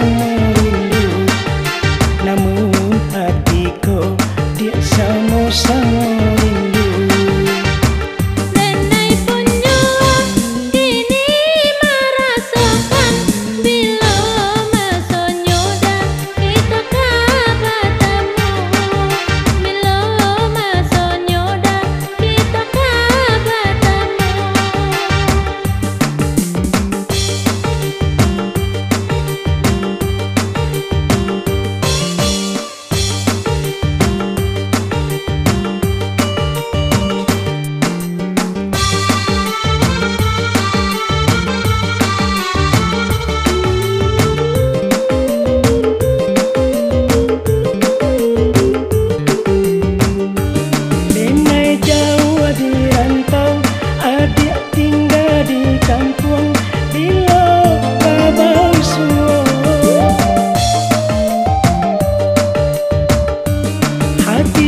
merindu, namun hatiku dia sama-sama rindu. Nenai punya kini merasakan bila masanya dah kita bertemu, bila masanya dah kita bertemu.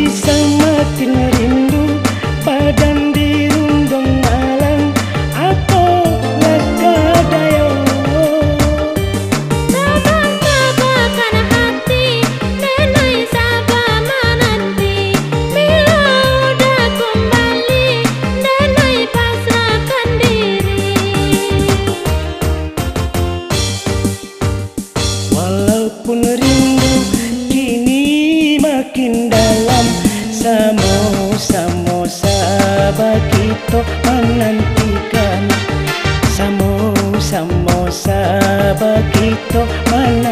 Semakin rindu, badan dirundung malam, aku lekadaya. Sabar-sabarkan hati, nenai sabar menanti. Bila udah kembali, nenai pasrahkan diri. Walaupun rindu kini makin dalam, sama-sama sabar kita menantikan, sama-sama sabar kita menantikan.